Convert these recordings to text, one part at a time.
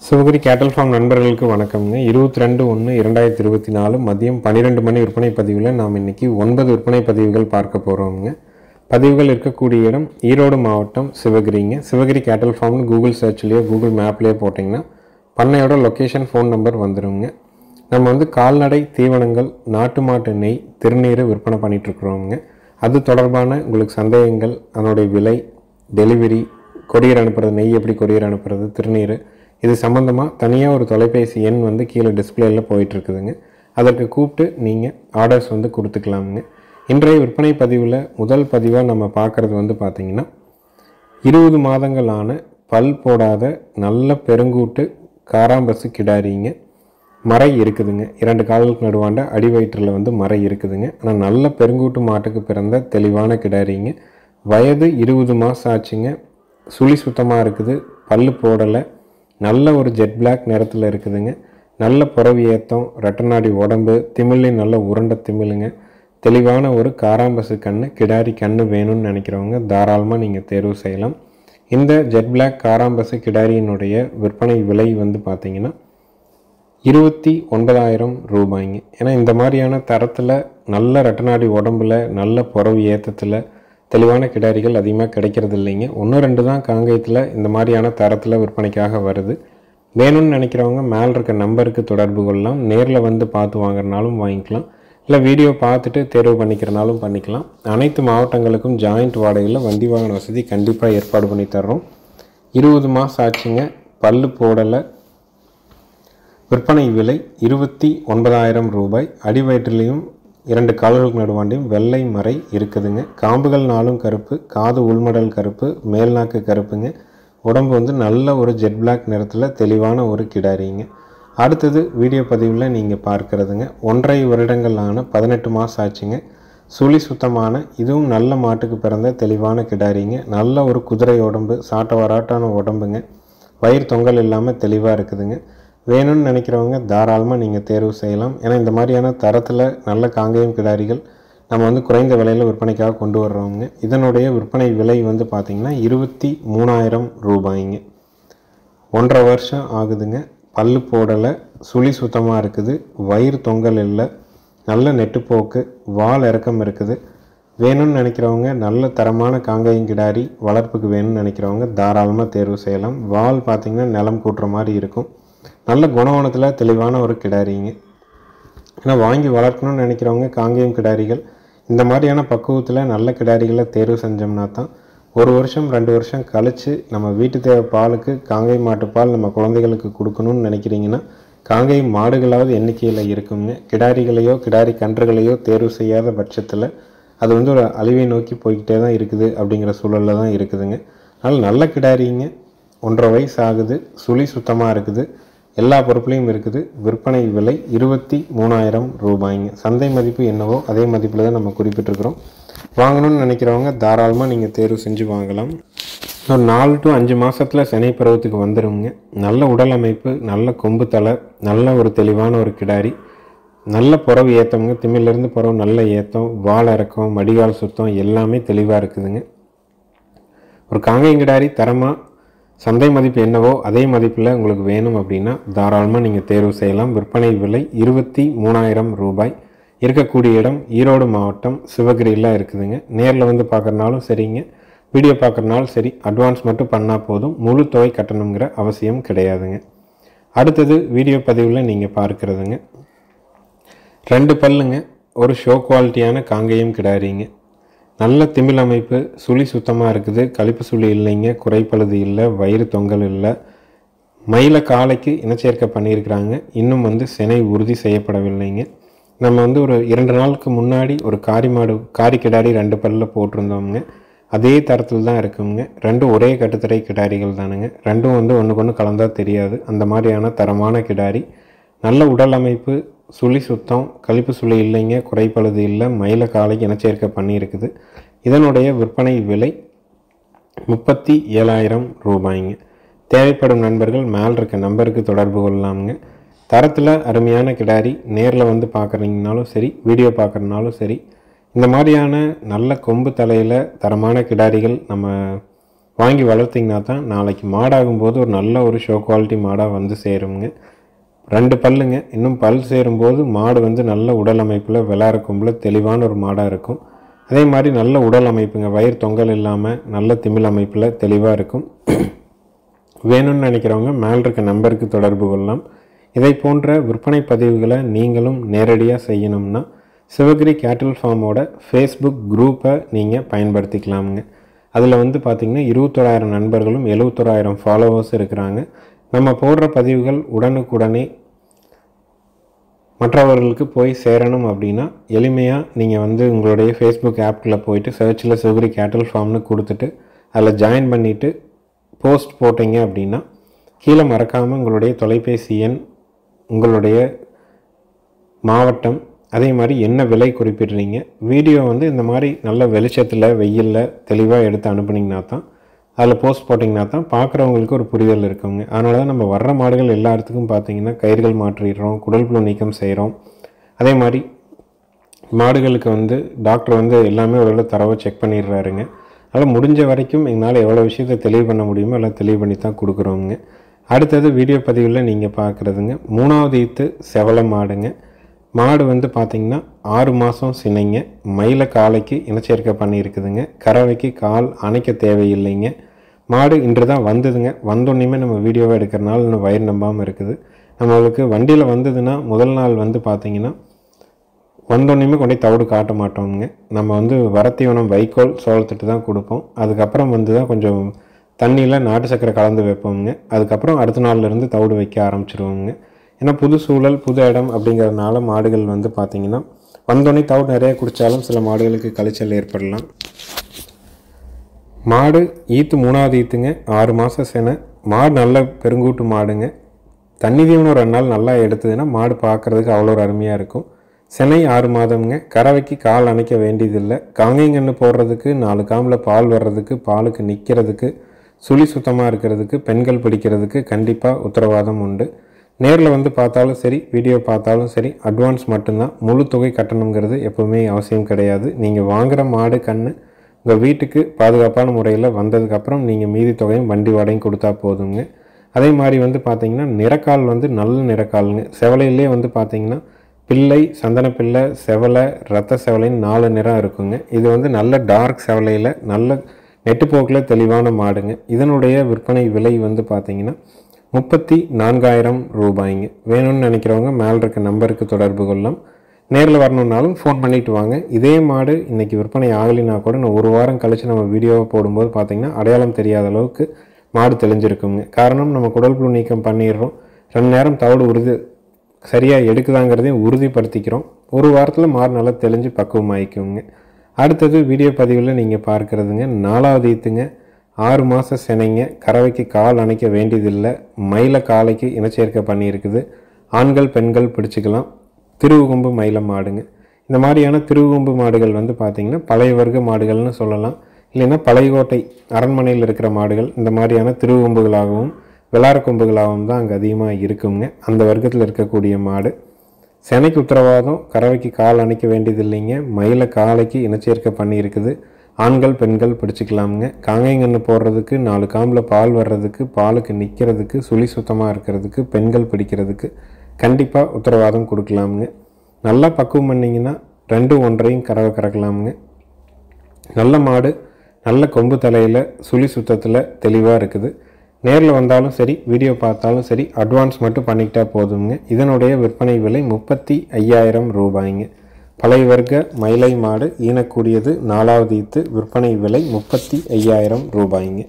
சிவகிரி கேட்டல் ஃபார்ம் நண்பர்களுக்கு வணக்கம்ங்க. 22/1/2024 மதியம் 12 மணி விற்பனை பதிவில் நாம் இன்றைக்கி 9 விற்பனை பதிவுகள் பார்க்க போகிறோம்ங்க. பதிவுகள் இருக்கக்கூடிய இடம் ஈரோடு மாவட்டம் சிவகிரிங்க. சிவகிரி கேட்டல் ஃபார்ம்னு கூகுள் சர்ச்லேயோ கூகுள் மேப்லேயோ போட்டிங்கன்னா பண்ணையோட லொக்கேஷன் ஃபோன் நம்பர் வந்துடுங்க. நம்ம கால்நடை தீவனங்கள், நாட்டு மாட்டு நெய், திருநீர் விற்பனை பண்ணிகிட்ருக்குறோங்க. அது தொடர்பான உங்களுக்கு சந்தேகங்கள், அதனுடைய விலை, டெலிவரி, கொரியர் அனுப்புறது, நெய் எப்படி கொரியர் அனுப்புறது, திருநீர், இது சம்மந்தமாக தனியாக ஒரு தொலைபேசி எண் கீழே டிஸ்பிளேயில் போயிட்டுருக்குதுங்க. அதற்கு கூப்பிட்டு நீங்கள் ஆர்டர்ஸ் கொடுத்துக்கலாமுங்க. இன்றைய விற்பனை பதிவில் முதல் பதிவாக நம்ம பார்க்குறது பார்த்திங்கன்னா 20 மாதங்களான பல் போடாத நல்ல பெருங்கூட்டு காராம்பசு கிடாரிங்க. மறை இருக்குதுங்க. 2 கால்களுக்கு நடுவாண்ட அடி வயிற்றில் மறை இருக்குதுங்க. ஆனால் நல்ல பெருங்கூட்டு மாட்டுக்கு பிறந்த தெளிவான கிடாரிங்க. வயது 20 மாதம் ஆச்சுங்க. சுழி சுத்தமாக இருக்குது, பல் போடலை, நல்ல ஒரு ஜெட் பிளாக் நிறத்தில் இருக்குதுங்க. நல்ல புறவி ஏத்தம், ரெட்டநாடி உடம்பு, திமிழி நல்ல உருண்டை திமிழுங்க. தெளிவான ஒரு காராம்பசு கன்று, கிடாரி கன்று வேணும்னு நினைக்கிறவங்க தாராளமாக நீங்கள் தேர்வு செய்யலாம். இந்த ஜெட் பிளாக் காராம்பசு கிடாரியினுடைய விற்பனை விலை பார்த்திங்கன்னா 29,000 ரூபாய்ங்க. ஏன்னா இந்த மாதிரியான தரத்தில் நல்ல ரெட்டநாடி உடம்புல நல்ல புறவி ஏத்தத்தில் தெளிவான கிடாரிகள் அதிகமாக கிடைக்கிறது இல்லைங்க. 1-2 தான் காங்கேயத்தில் இந்த மாதிரியான தரத்தில் விற்பனைக்காக வருது. வேணும்னு நினைக்கிறவங்க மேலே இருக்க நம்பருக்கு தொடர்பு கொள்ளலாம். நேரில் பார்த்து வாங்குறனாலும் வாங்கிக்கலாம், இல்லை வீடியோ பார்த்துட்டு தேர்வு பண்ணிக்கிறனாலும் பண்ணிக்கலாம். அனைத்து மாவட்டங்களுக்கும் ஜாயிண்ட் வாடகையில் வண்டி வாகன வசதி கண்டிப்பாக ஏற்பாடு பண்ணி தர்றோம். 20 மாதம் ஆச்சுங்க, பல்லு போடலை. விற்பனை விலை 29,000 ரூபாய். அடி வயிற்றிலையும் 2 கால்களுக்கு நடுவாண்டியும் வெள்ளை மறை இருக்குதுங்க. காம்புகள் 4 கருப்பு, காது உள்மடல் கருப்பு, மேல்நாக்கு கருப்புங்க. உடம்பு நல்ல ஒரு ஜெட் பிளாக் நிறத்தில் தெளிவான ஒரு கிடாரிங்க. அடுத்தது வீடியோ பதிவில் நீங்கள் பார்க்குறதுங்க 1.5 வருடங்களான 18 மாதம் ஆச்சுங்க. சுழி சுத்தமான, இதுவும் நல்ல மாட்டுக்கு பிறந்த தெளிவான கிடாரிங்க. நல்ல ஒரு குதிரை உடம்பு, சாட்ட வராட்டான உடம்புங்க. வயிறு தொங்கல் இல்லாமல் தெளிவாக இருக்குதுங்க. வேணும்னு நினைக்கிறவங்க தாராளமாக நீங்கள் தேர்வு செய்யலாம். ஏன்னா இந்த மாதிரியான தரத்தில் நல்ல காங்கேயம் கிடாரிகள் நம்ம குறைந்த விலையில் விற்பனைக்காக கொண்டு வர்றோங்க. இதனுடைய விற்பனை விலை பார்த்திங்கன்னா 23,000 ரூபாய்ங்க. 1.5 வருஷம் ஆகுதுங்க. பல்லு போடலை, சுழி சுத்தமாக இருக்குது, வயிறு தொங்கல் இல்லை, நல்ல நெட்டுப்போக்கு, வால் இறக்கம் இருக்குது. வேணும்னு நினைக்கிறவங்க நல்ல தரமான காங்கேயம் கிடாரி வளர்ப்புக்கு வேணும்னு நினைக்கிறவங்க தாராளமாக தேர்வு செய்யலாம். வால் பார்த்திங்கன்னா நிலம் கூட்டுற மாதிரி இருக்கும். நல்ல குணவனத்தில் தெளிவான ஒரு கிடாரிங்க. ஏன்னா வாங்கி வளர்க்கணும்னு நினைக்கிறவங்க காங்கேயம் கிடாரிகள் இந்த மாதிரியான பக்குவத்தில் நல்ல கிடாரிகளை தேர்வு செஞ்சோம்னா தான் 1 வருஷம் 2 வருஷம் கழித்து நம்ம வீட்டு தேவை பாலுக்கு காங்கேயம் மாட்டுப்பால் நம்ம குழந்தைகளுக்கு கொடுக்கணும்னு நினைக்கிறீங்கன்னா காங்கேயம் மாடுகளாவது எண்ணிக்கையில் இருக்குங்க. கிடாரிகளையோ கிடாரி கன்றுகளையோ தேர்வு செய்யாத பட்சத்தில் அது ஒரு அழிவை நோக்கி போய்கிட்டே தான் இருக்குது அப்படிங்கிற சூழலில் தான் இருக்குதுங்க. அதனால் நல்ல கிடாரிங்க. 1.5 வயசு ஆகுது, சுழி சுத்தமாக இருக்குது, எல்லா பொருட்களையும் இருக்குது. விற்பனை விலை 23,000 ரூபாய்ங்க. சந்தை மதிப்பு என்னவோ அதே மதிப்பில் தான் நம்ம குறிப்பிட்டிருக்கிறோம். வாங்கணும்னு நினைக்கிறவங்க தாராளமாக நீங்கள் தேர்வு செஞ்சு வாங்கலாம். ஒரு 4 to 5 மாதத்தில் சினை பருவத்துக்கு வந்துடுங்க. நல்ல உடல் அமைப்பு, நல்ல கொம்பு தலை, நல்ல ஒரு தெளிவான ஒரு கிடாரி, நல்ல புறவு ஏற்றம்ங்க. திமிழிலேருந்து புறவு நல்ல ஏற்றம், வால் இறக்கம், மடிகால் சுத்தம் எல்லாமே தெளிவாக இருக்குதுங்க. ஒரு காங்கேயம் கிடாரி தரமாக சந்தை மதிப்பு என்னவோ அதே மதிப்பில் உங்களுக்கு வேணும் அப்படின்னா தாராளமாக நீங்கள் தேர்வு செய்யலாம். விற்பனை விலை 23,000 ரூபாய். இருக்கக்கூடிய இடம் ஈரோடு மாவட்டம் சிவகிரியில் இருக்குதுங்க. நேரில் பார்க்குறனாலும் சரிங்க, வீடியோ பார்க்குறனாலும் சரி, அட்வான்ஸ் மட்டும் பண்ணால் போதும், முழு தொகை கட்டணுங்கிற அவசியம் கிடையாதுங்க. அடுத்தது வீடியோ பதிவில் நீங்கள் பார்க்குறதுங்க 2 பல்லுங்க, ஒரு ஷோ குவாலிட்டியான காங்கேயம் கிடாரிங்க. நல்ல திமிழ் அமைப்பு, சுழி சுத்தமாக இருக்குது, கழிப்பு சுழி இல்லைங்க, குறைப்பழுது இல்லை, வயிறு தொங்கல் இல்லை. மயில காலைக்கு இனச்சேர்க்கை பண்ணியிருக்கிறாங்க. இன்னும் சினை உறுதி செய்யப்படவில்லைங்க. நம்ம ஒரு 2 நாளுக்கு முன்னாடி ஒரு காரி கிடாரி 2 பல்லில் போட்டிருந்தோம்ங்க. அதே தரத்தில் தான் இருக்குங்க. 2 ஒரே கட்டுத்தரை கிடாரிகள் தானுங்க. 2 ஒன்றுக்கு ஒன்று கலந்தால் தெரியாது. அந்த மாதிரியான தரமான கிடாரி. நல்ல உடல் அமைப்பு, சுழி சுத்தம், கழிப்பு சுழி இல்லைங்க, குறைப்பழுது இல்லை, மயில காலைக்கு இனச்சேர்க்கை பண்ணியிருக்குது. இதனுடைய விற்பனை விலை 37,000 ரூபாய்ங்க. தேவைப்படும் நண்பர்கள் மேல் இருக்க நம்பருக்கு தொடர்பு கொள்ளலாமுங்க. தரத்தில் அருமையான கிடாரி. நேரில் பார்க்குறீங்கனாலும் சரி, வீடியோ பார்க்குறனாலும் சரி, இந்த மாதிரியான நல்ல கொம்பு தலையில் தரமான கிடாரிகள் நம்ம வாங்கி வளர்த்திங்கன்னா தான் நாளைக்கு மாடாகும்போது ஒரு நல்ல ஒரு ஷோ குவாலிட்டி மாடாக வந்து சேருங்க. 2 பல்லுங்க. இன்னும் பல் சேரும்போது மாடு வந்து நல்ல உடல் அமைப்பில் விளாட கொம்பில் தெளிவான ஒரு மாடாக இருக்கும். அதே மாதிரி நல்ல உடல் அமைப்புங்க. வயிறு தொங்கல் இல்லாமல் நல்ல திமிழ் அமைப்பில் தெளிவாக இருக்கும். வேணும்னு நினைக்கிறவங்க மேல் இருக்க நம்பருக்கு தொடர்பு கொள்ளலாம். இதை போன்ற விற்பனை பதிவுகளை நீங்களும் நேரடியாக செய்யணும்னா சிவகிரி கேட்டில் ஃபார்மோட ஃபேஸ்புக் குரூப்பை நீங்கள் பயன்படுத்திக்கலாமுங்க. அதில் வந்து பார்த்திங்கன்னா 21,000 நண்பர்களும் 71,000 ஃபாலோவர்ஸ் இருக்கிறாங்க. நம்ம போடுற பதிவுகள் உடனுக்குடனே மற்றவர்களுக்கு போய் சேரணும் அப்படின்னா எளிமையாக நீங்கள் வந்து உங்களுடைய ஃபேஸ்புக் ஆப்பில் போயிட்டு சர்ச்சில் சிவகிரி கேட்டில் ஃபார்ம்னு கொடுத்துட்டு அதில் ஜாயின் பண்ணிவிட்டு போஸ்ட் போட்டிங்க அப்படின்னா கீழே மறக்காமல் உங்களுடைய தொலைபேசி எண், உங்களுடைய மாவட்டம், அதே மாதிரி என்ன விலை குறிப்பிடுறீங்க, வீடியோ வந்து இந்த மாதிரி நல்ல வெளிச்சத்தில் வெயிலில் தெளிவாக எடுத்து அனுப்புனீங்கன்னா தான், அதில் போஸ்ட் போட்டிங்கன்னா தான் பார்க்குறவங்களுக்கு ஒரு புரிதல் இருக்குங்க. அதனால தான் நம்ம வர்ற மாடுகள் எல்லாத்துக்கும் பார்த்திங்கன்னா கயிறுகள் மாற்றிடுறோம், குடல் புழு நீக்கம் செய்கிறோம். அதே மாதிரி மாடுகளுக்கு வந்து டாக்டர் வந்து எல்லாமே ஒரு தரவை செக் பண்ணிடுறாருங்க. அதனால் முடிஞ்ச வரைக்கும் எங்களால் எவ்வளோ விஷயத்தை தெளிவு பண்ண முடியுமோ எல்லாம் தெளிவு பண்ணி தான் கொடுக்குறோங்க. அடுத்தது வீடியோ பதிவில் நீங்கள் பார்க்குறதுங்க 3வது ஈத்து செவலை மாடுங்க. மாடு வந்து பார்த்திங்கன்னா 6 மாதம் சினைங்க. மயில காலைக்கு இனச்சேர்க்கை பண்ணியிருக்குதுங்க. கறவைக்கு கால் அணைக்க தேவையில்லைங்க. மாடு இன்று தான் வந்ததுங்க. வந்தோன்னையுமே நம்ம வீடியோவை எடுக்கிறனால இன்னும் வயிறு நம்பாமல் இருக்குது. நம்மளுக்கு வண்டியில் வந்ததுன்னா முதல் நாள் வந்து பார்த்திங்கன்னா வந்தோன்னையுமே கொண்டே தவிடு காட்ட மாட்டோங்க. நம்ம வந்து வரத்தீவனம் வைக்கோல் சோளத்திட்டு தான் கொடுப்போம். அதுக்கப்புறம் வந்து தான் கொஞ்சம் தண்ணியில் நாட்டு சக்கரை கலந்து வைப்போங்க. அதுக்கப்புறம் அடுத்த நாள்லேருந்து தவிடு வைக்க ஆரம்பிச்சிருவோங்க. ஏன்னா புது சூழல் புது இடம் அப்படிங்கிறதுனால மாடுகள் வந்து பார்த்திங்கன்னா வந்தோடனே தவிடு நிறைய குடித்தாலும் சில மாடுகளுக்கு கழிச்சல் ஏற்படலாம். மாடு ஈத்து 3வது ஈத்துங்க. 6 மாதம் செனை. மாடு நல்ல பெருங்கூட்டு மாடுங்க. தண்ணி தீவனம் 2 நாள் நல்லா எடுத்ததுன்னா மாடு பார்க்குறதுக்கு அவ்வளோ ஒரு அருமையாக இருக்கும். செனை 6 மாதம்ங்க. கறவைக்கு கால் அணைக்க வேண்டியதில்லை. காங்கைங்கன்று போடுறதுக்கு 4 காம்பில் பால் வர்றதுக்கு, பாலுக்கு நிற்கிறதுக்கு, சுழி சுத்தமாக இருக்கிறதுக்கு, பெண்கள் பிடிக்கிறதுக்கு கண்டிப்பாக உத்தரவாதம் உண்டு. நேரில் வந்து பார்த்தாலும் சரி, வீடியோ பார்த்தாலும் சரி, அட்வான்ஸ் மட்டும்தான். முழு தொகை கட்டணுங்கிறது எப்போவுமே அவசியம் கிடையாது. நீங்கள் வாங்குகிற மாடு கன்று உங்கள் வீட்டுக்கு பாதுகாப்பான முறையில் வந்ததுக்கப்புறம் நீங்கள் மீதி தொகையும் வண்டி வாடகையும் கொடுத்தா போதுங்க. அதே மாதிரி வந்து பார்த்திங்கன்னா நிறக்கால் வந்து நல்ல நிறக்காலுங்க. செவலையிலே வந்து பார்த்திங்கன்னா பிள்ளை, சந்தன பிள்ளை, செவலை, ரத்த செவலைன்னு 4 நிறம் இருக்குங்க. இது வந்து நல்ல டார்க் செவலையில் நல்ல நெட்டுப்போக்கில் தெளிவான மாடுங்க. இதனுடைய விற்பனை விலை வந்து பார்த்திங்கன்னா 34,000 ரூபாய்ங்க. வேணும்னு நினைக்கிறவங்க மேலே இருக்க நம்பருக்கு தொடர்பு கொள்ளலாம். நேரில் வரணுன்னாலும் ஃபோன் பண்ணிவிட்டு வாங்க. இதே மாடு இன்றைக்கி விற்பனை ஆகலைன்னா கூட நான் 1 வாரம் கழித்து நம்ம வீடியோவை போடும்போது பார்த்திங்கன்னா அடையாளம் தெரியாத அளவுக்கு மாடு தெளிஞ்சிருக்குங்க. காரணம் நம்ம குடல் புழு நீக்கம் பண்ணிடுறோம். 2 நேரம் தவிடு சரியாக எடுக்குதாங்கிறதையும் உறுதிப்படுத்திக்கிறோம். 1 வாரத்தில் மாடு நல்லா தெளிஞ்சு பக்குவமாயிக்குங்க. அடுத்தது வீடியோ பதிவில் நீங்கள் பார்க்குறதுங்க 4வது ஈத்துங்க. 6 மாதம் செனைங்க. கறவைக்கு கால் அணைக்க வேண்டியதில்லை. மயில காலைக்கு இனச்சேர்க்கை பண்ணியிருக்குது. ஆண்கள் பெண்கள் பிடிச்சிக்கலாம். திருவுகொம்பு மயில மாடுங்க. இந்த மாதிரியான திருவுகொம்பு மாடுகள் வந்து பார்த்திங்கன்னா பழைய வர்க்க மாடுகள்னு சொல்லலாம். இல்லைன்னா பழையகோட்டை அரண்மனையில் இருக்கிற மாடுகள் இந்த மாதிரியான திருவுகொம்புகளாகவும் விளாட கொம்புகளாகவும் தான் அங்கே அதிகமாக இருக்குங்க. அந்த வர்க்கத்தில் இருக்கக்கூடிய மாடு. செனைக்கு உத்தரவாதம். கறவைக்கு கால் அணைக்க வேண்டியதில்லைங்க. மயில காலைக்கு இனச்சேர்க்கை பண்ணியிருக்குது. ஆண்கள் பெண்கள் பிடிச்சிக்கலாமுங்க. காங்கைங்கன்று போடுறதுக்கு, 4 காம்பில் பால் வர்றதுக்கு, பாலுக்கு நிற்கிறதுக்கு, சுழி சுத்தமாக இருக்கிறதுக்கு, பெண்கள் பிடிக்கிறதுக்கு கண்டிப்பாக உத்தரவாதம் கொடுக்கலாமுங்க. நல்லா பக்குவம் பண்ணிங்கன்னா 2 ஒன்றையும் கறவை கறக்கலாமுங்க. நல்ல மாடு, நல்ல கொம்பு தலையில் சுழி சுத்தத்தில் தெளிவாக இருக்குது. நேரில் வந்தாலும் சரி, வீடியோ பார்த்தாலும் சரி, அட்வான்ஸ் மட்டும் பண்ணிக்கிட்டா போதுங்க. இதனுடைய விற்பனை விலை 35,000 ரூபாய்ங்க. பழைய வர்க்க மயிலை மாடு ஈனக்கூடியது 4வது ஈத்து. விற்பனை விலை 35,000 ரூபாய்ங்க.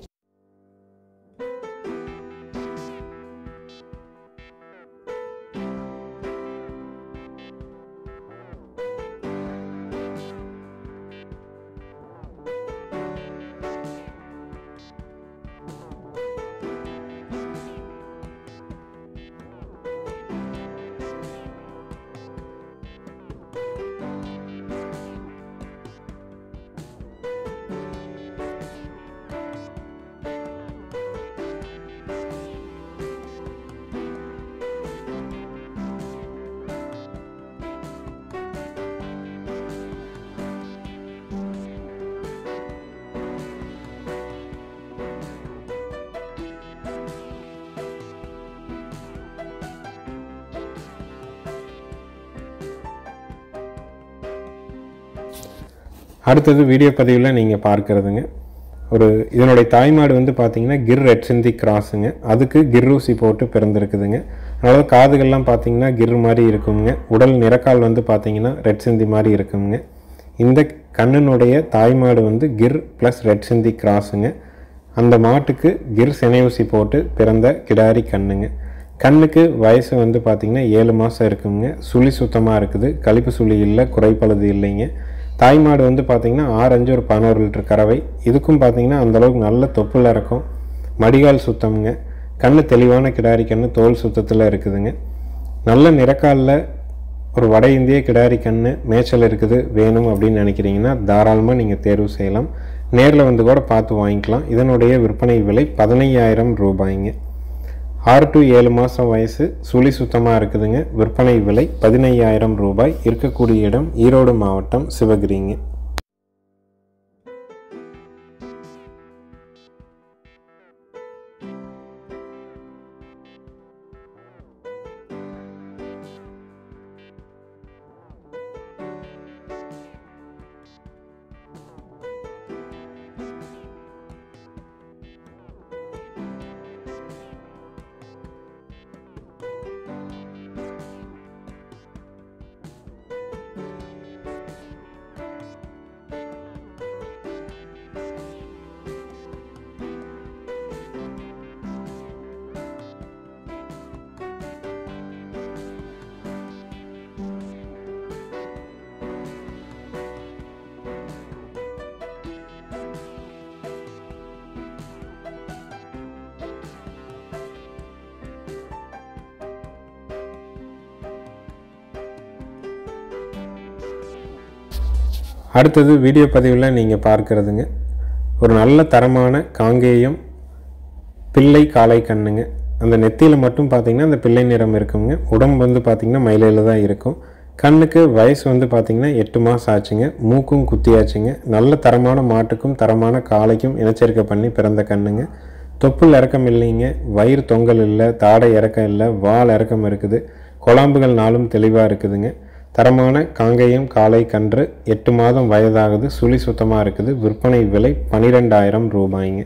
அடுத்தது வீடியோ பதிவில் நீங்கள் பார்க்குறதுங்க இதனுடைய தாய்மாடு வந்து பார்த்திங்கன்னா கிர் ரெட் சிந்தி கிராஸுங்க. அதுக்கு கிர் ஊசி போட்டு பிறந்திருக்குதுங்க. அதனால் காதுகள்லாம் பார்த்திங்கன்னா கிர் மாதிரி இருக்குங்க. உடல் நிறக்கால் வந்து பார்த்திங்கன்னா ரெட் சிந்தி மாதிரி இருக்குங்க. இந்த கண்ணினுடைய தாய்மாடு வந்து கிர் ப்ளஸ் ரெட் சிந்தி கிராஸுங்க. அந்த மாட்டுக்கு கிர் சினை ஊசி போட்டு பிறந்த கிடாரி கண்ணுங்க. கண்ணுக்கு வயசு வந்து பார்த்திங்கன்னா 7 மாதம் இருக்குங்க. சுழி சுத்தமாக இருக்குது, கழிப்பு சுழி இல்லை, குறைப்பழுது இல்லைங்க. தாய்மாடு வந்து பார்த்திங்கன்னா 6-5 ஒரு 11 லிட்டர் கறவை. இதுக்கும் பார்த்திங்கன்னா அந்தளவுக்கு நல்ல தொப்புல இருக்கும், மடிகால் சுத்தம்ங்க. கண் தெளிவான கிடாரி கண், தோல் சுத்தத்தில் இருக்குதுங்க. நல்ல நிறக்காலில் ஒரு வட இந்திய கிடாரி கண் மேய்ச்சல் இருக்குது வேணும் அப்படின்னு நினைக்கிறீங்கன்னா தாராளமாக நீங்கள் தேர்வு செய்யலாம். நேரில் வந்து கூட பார்த்து வாங்கிக்கலாம். இதனுடைய விற்பனை விலை 15,000 ரூபாய்ங்க. 6 to 7 மாதம் வயசு, சுழி சுத்தமாக இருக்குதுங்க. விற்பனை விலை 15,000 ரூபாய். இருக்கக்கூடிய இடம் ஈரோடு மாவட்டம், சிவகிரிங்க. அடுத்தது வீடியோ பதிவில் நீங்கள் பார்க்குறதுங்க ஒரு நல்ல தரமான காங்கேயம் பிள்ளை காளை கண்ணுங்க. அந்த நெத்தியில் மட்டும் பார்த்திங்கன்னா அந்த பிள்ளை நிறம் இருக்குங்க. உடம்பு வந்து பார்த்திங்கன்னா மயிலையில் தான் இருக்கும். கண்ணுக்கு வயசு வந்து பார்த்திங்கன்னா 8 மாதம் ஆச்சுங்க. மூக்கும் குத்தியாச்சுங்க. நல்ல தரமான மாட்டுக்கும் தரமான காளைக்கும் இனச்சேர்க்கை பண்ணி பிறந்த கண்ணுங்க. தொப்புள் இறக்கம் இல்லைங்க, வயிறு தொங்கல் இல்லை, தாடை இறக்கம் இல்லை, வால் இறக்கம் இருக்குது. குழம்புகள் நாளும் தெளிவாக இருக்குதுங்க. தரமான காங்கேயம் காளை கன்று, 8 மாதம் வயதாகுது, சுழி சுத்தமாக இருக்குது. விற்பனை விலை 12,000 ரூபாய்ங்க.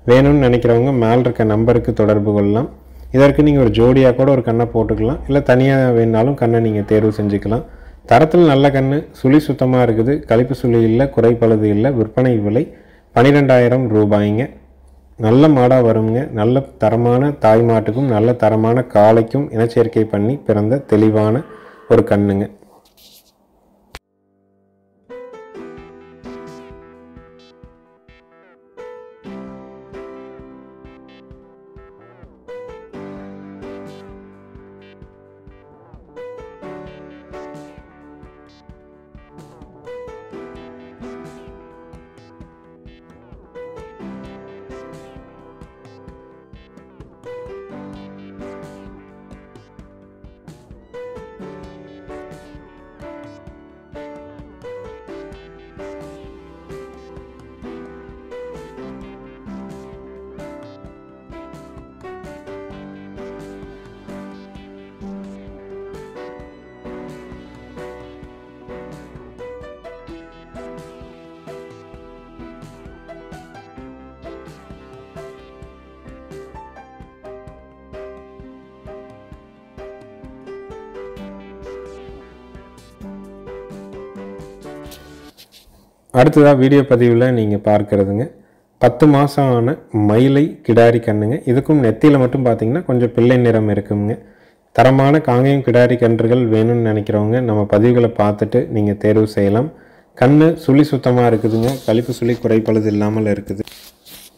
வேணும்னு நினைக்கிறவங்க மேலே இருக்க நம்பருக்கு தொடர்பு கொள்ளலாம். இதற்கு நீங்கள் ஒரு ஜோடியாக கூட ஒரு கண்ணை போட்டுக்கலாம், இல்லை தனியாக வேணாலும் கண்ணை நீங்கள் தேர்வு செஞ்சுக்கலாம். தரத்தில் நல்ல கன்று, சுழி சுத்தமாக இருக்குது, கழிப்பு சுழி இல்லை, குறைப்பழுது இல்லை. விற்பனை விலை 12,000 ரூபாய்ங்க. நல்ல மாடாக வருங்க. நல்ல தரமான தாய் மாட்டுக்கும் நல்ல தரமான காளைக்கும் இனச்சேர்க்கை பண்ணி பிறந்த தெளிவான ஒரு கண்ணுங்க. அடுத்ததாக வீடியோ பதிவில் நீங்கள் பார்க்குறதுங்க 10 மாதம் ஆன மயிலை கிடாரி கண்ணுங்க. இதுக்கும் நெத்தியில் மட்டும் பார்த்திங்கன்னா கொஞ்சம் பிள்ளை நிறம் இருக்குங்க. தரமான காங்கேயம் கிடாரி கன்றுகள் வேணும்னு நினைக்கிறவங்க நம்ம பதிவுகளை பார்த்துட்டு நீங்கள் தேர்வு செய்யலாம். கண் சுழி சுத்தமாக இருக்குதுங்க, கழிப்பு சுழி குறைப்பழுது இல்லாமல் இருக்குது.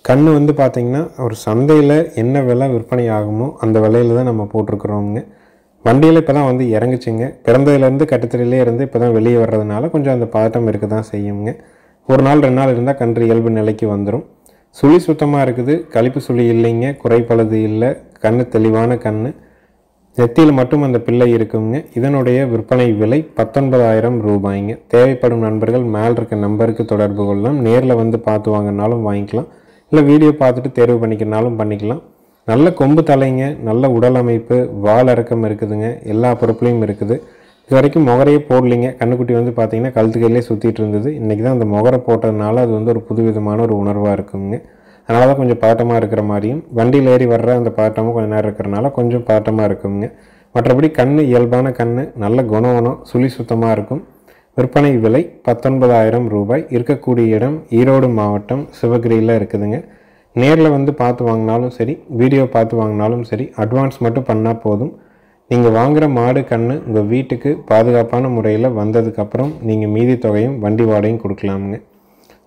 கண் வந்து பார்த்திங்கன்னா ஒரு சந்தையில் என்ன விலை விற்பனை ஆகுமோ அந்த விலையில் தான் நம்ம போட்டிருக்கிறோங்க. வண்டியில் இப்போ தான் வந்து இறங்குச்சுங்க. பிறந்ததுலேருந்து கட்டுத்தறியிலே இருந்து இப்போ தான் வெளியே வர்றதுனால கொஞ்சம் அந்த பதட்டம் இருக்க தான் செய்யுங்க. ஒரு நாள் 2 நாள் இருந்தால் கன்று இயல்பு நிலைக்கு வந்துடும். சுழி சுத்தமாக இருக்குது, கழிப்பு சுழி இல்லைங்க, குறைப்பழுது இல்லை, கண் தெளிவான கண், நெத்தியில் மட்டும் அந்த பிள்ளை இருக்குங்க. இதனுடைய விற்பனை விலை 19,000 ரூபாய்ங்க. தேவைப்படும் நண்பர்கள் மேல் இருக்க நம்பருக்கு தொடர்பு கொள்ளலாம். நேரில் வந்து பார்த்து வாங்கினாலும் வாங்கிக்கலாம், இல்லை வீடியோ பார்த்துட்டு தேர்வு பண்ணிக்கிறனாலும் பண்ணிக்கலாம். நல்ல கொம்பு தலைங்க, நல்ல உடல் அமைப்பு, வால் இறக்கம் இருக்குதுங்க, எல்லா பொறுப்புலையும் இருக்குது. இது வரைக்கும் முகரையே போடலிங்க. கண்ணுக்குட்டி வந்து பார்த்திங்கன்னா கழுத்துக்கையிலே சுற்றிட்டு இருந்தது. இன்றைக்கி தான் அந்த முகரை போட்டதுனால அது வந்து ஒரு புதுவிதமான ஒரு உணர்வாக இருக்குங்க. அதனால தான் கொஞ்சம் பதட்டமாக இருக்கிற மாதிரியும், வண்டியில் ஏறி வர்ற அந்த பதட்டமும் கொஞ்சம் நேரம் இருக்கிறனால கொஞ்சம் பதட்டமாக இருக்குங்க. மற்றபடி கண் இயல்பான கண், நல்ல குணவனம், சுழி சுத்தமாக இருக்கும். விற்பனை விலை 19,000 ரூபாய். இருக்கக்கூடிய இடம் ஈரோடு மாவட்டம், சிவகிரியில் இருக்குதுங்க. நேரில் வந்து பார்த்து வாங்கினாலும் சரி, வீடியோ பார்த்து வாங்கினாலும் சரி, அட்வான்ஸ் மட்டும் பண்ணால் போதும். நீங்கள் வாங்குகிற மாடு கண் உங்கள் வீட்டுக்கு பாதுகாப்பான முறையில் வந்ததுக்கப்புறம் நீங்கள் மீதி தொகையும் வண்டி வாடகையும் கொடுக்கலாமுங்க.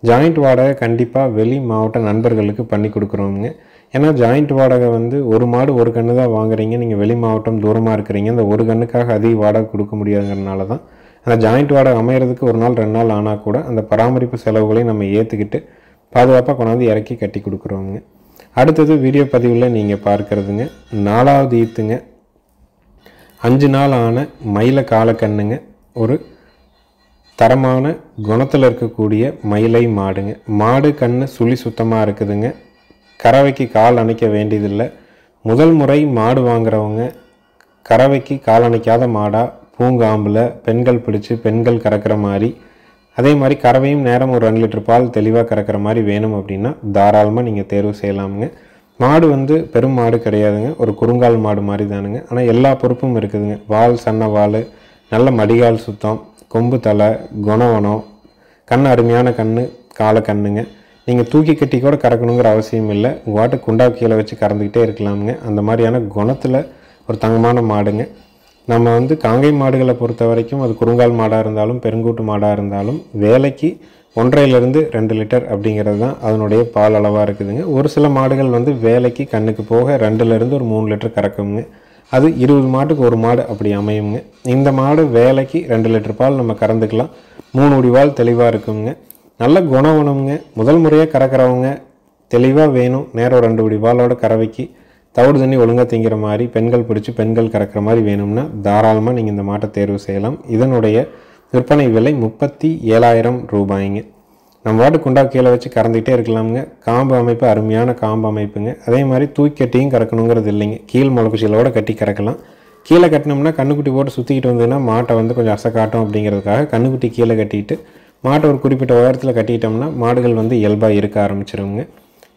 ஜாயிண்ட் வாடகை கண்டிப்பாக வெளி மாவட்ட நண்பர்களுக்கு பண்ணி கொடுக்குறோமுங்க. ஏன்னா ஜாயிண்ட் வாடகை வந்து ஒரு மாடு ஒரு கன்று தான் வாங்குறீங்க, நீங்கள் வெளி மாவட்டம் தூரமாக இருக்கிறீங்க, அந்த ஒரு கண்ணுக்காக அதிக வாடகை கொடுக்க முடியாதுங்கிறனால தான் அந்த ஜாயிண்ட் வாடகை அமைகிறதுக்கு ஒரு நாள் 2 நாள் ஆனால் கூட அந்த பராமரிப்பு செலவுகளையும் நம்ம ஏற்றுக்கிட்டு பாதுகாப்பாக கொண்டாந்து இறக்கி கட்டி கொடுக்குறோங்க. அடுத்தது வீடியோ பதிவில் நீங்கள் பார்க்குறதுங்க 4வது ஈத்துங்க. 5 நாள் ஆன மயில காலக்கண்ணுங்க. ஒரு தரமான குணத்தில் இருக்கக்கூடிய மயிலை மாடுங்க. மாடு கண் சுழி சுத்தமாக இருக்குதுங்க. கறவைக்கு கால் அணைக்க வேண்டியதில்லை. முதல் முறை மாடு வாங்குறவங்க கறவைக்கு கால் அணைக்காத மாடாக பூங்காம்பில் பெண்கள் பிடிச்சி பெண்கள் கறக்கிற மாதிரி, அதே மாதிரி கறவையும் நேரம் ஒரு 2 லிட்டர் பால் தெளிவாக கறக்கிற மாதிரி வேணும் அப்படின்னா தாராளமாக நீங்கள் தேர்வு செய்யலாமுங்க. மாடு வந்து பெரும் மாடு கிடையாதுங்க, ஒரு குறுங்கால் மாடு மாதிரி தானுங்க. ஆனால் எல்லா பொறுப்பும் இருக்குதுங்க. வால் சன்ன வால், நல்ல மடிகால் சுத்தம், கொம்பு தலை, குணவனம், கண் அருமையான கண் காலை கண்ணுங்க. நீங்கள் தூக்கி கட்டி கூட கறக்கணுங்கிற அவசியம் இல்லை. உங்கள் வாட்டு குண்டா கீழே வச்சு கறந்துக்கிட்டே இருக்கலாமுங்க. அந்த மாதிரியான குணத்தில் ஒரு தங்கமான மாடுங்க. நம்ம வந்து காங்கை மாடுகளை பொறுத்த வரைக்கும் அது குறுங்கால் மாடாக இருந்தாலும் பெருங்கூட்டு மாடாக இருந்தாலும் வேலைக்கு 1.5 to 2 லிட்டர் அப்படிங்கிறது தான் அதனுடைய பால் அளவாக இருக்குதுங்க. ஒரு சில மாடுகள் வந்து வேலைக்கு கண்ணுக்கு போக 2 to 3 லிட்டர் கறக்குங்க. அது 20 மாட்டுக்கு ஒரு மாடு அப்படி அமையுங்க. இந்த மாடு வேலைக்கு 2 லிட்டர் பால் நம்ம கறந்துக்கலாம். 3 உடிவால் தெளிவாக இருக்குங்க. நல்ல குணவனமுங்க. முதல் முறையாக கறக்கிறவங்க தெளிவாக வேணும், நேரம் 2 உடிவாலோட கறவைக்கு தவிடு தண்ணி ஒழுங்காக திங்கிற மாதிரி பெண்கள் பிடிச்சி பெண்கள் கறக்கிற மாதிரி வேணும்னா தாராளமாக நீங்கள் இந்த மாட்டை தேர்வு செய்யலாம். இதனுடைய விற்பனை விலை 37,000 ரூபாய்ங்க. நம்ம வாட்டு குண்டா கீழே வச்சு கறந்துக்கிட்டே இருக்கலாமுங்க. காம்பு அமைப்பு அருமையான காம்பு அமைப்புங்க. அதே மாதிரி தூக்கி கட்டியும் கறக்கணுங்கிறது இல்லைங்க, கீழ் முளக்குச்சிலோடு கட்டி கறக்கலாம். கீழே கட்டினோம்னா கண்ணுக்குட்டி போட்டு சுற்றிக்கிட்டு வந்ததுன்னா மாட்டை வந்து கொஞ்சம் அசை காட்டும் அப்படிங்கிறதுக்காக கண்ணுக்குட்டி கீழே கட்டிட்டு மாட்டை ஒரு குறிப்பிட்ட உயரத்தில் கட்டிட்டோம்னா மாடுகள் வந்து இயல்பாக இருக்க ஆரம்பிச்சிருங்க.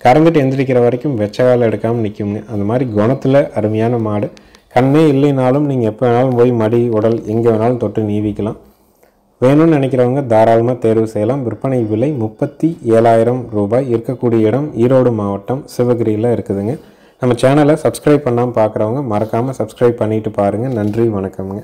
கறந்துட்டு எந்திரிக்கிற வரைக்கும் வெச்சகாலம் எடுக்காமல் நிற்குங்க. அந்த மாதிரி குணத்தில் அருமையான மாடு. கண்ணே இல்லைனாலும் நீங்கள் எப்போ வேணாலும் போய் மடி உடல் எங்கே வேணாலும் தொட்டு நீவிக்கலாம். வேணும்னு நினைக்கிறவங்க தாராளமாக தேர்வு செய்யலாம். விற்பனை விலை 37,000 ரூபாய். இருக்கக்கூடிய இடம் ஈரோடு மாவட்டம், சிவகிரியில் இருக்குதுங்க. நம்ம சேனலை சப்ஸ்கிரைப் பண்ணாமல் பார்க்குறவங்க மறக்காமல் சப்ஸ்கிரைப் பண்ணிவிட்டு பாருங்கள். நன்றி, வணக்கம்ங்க.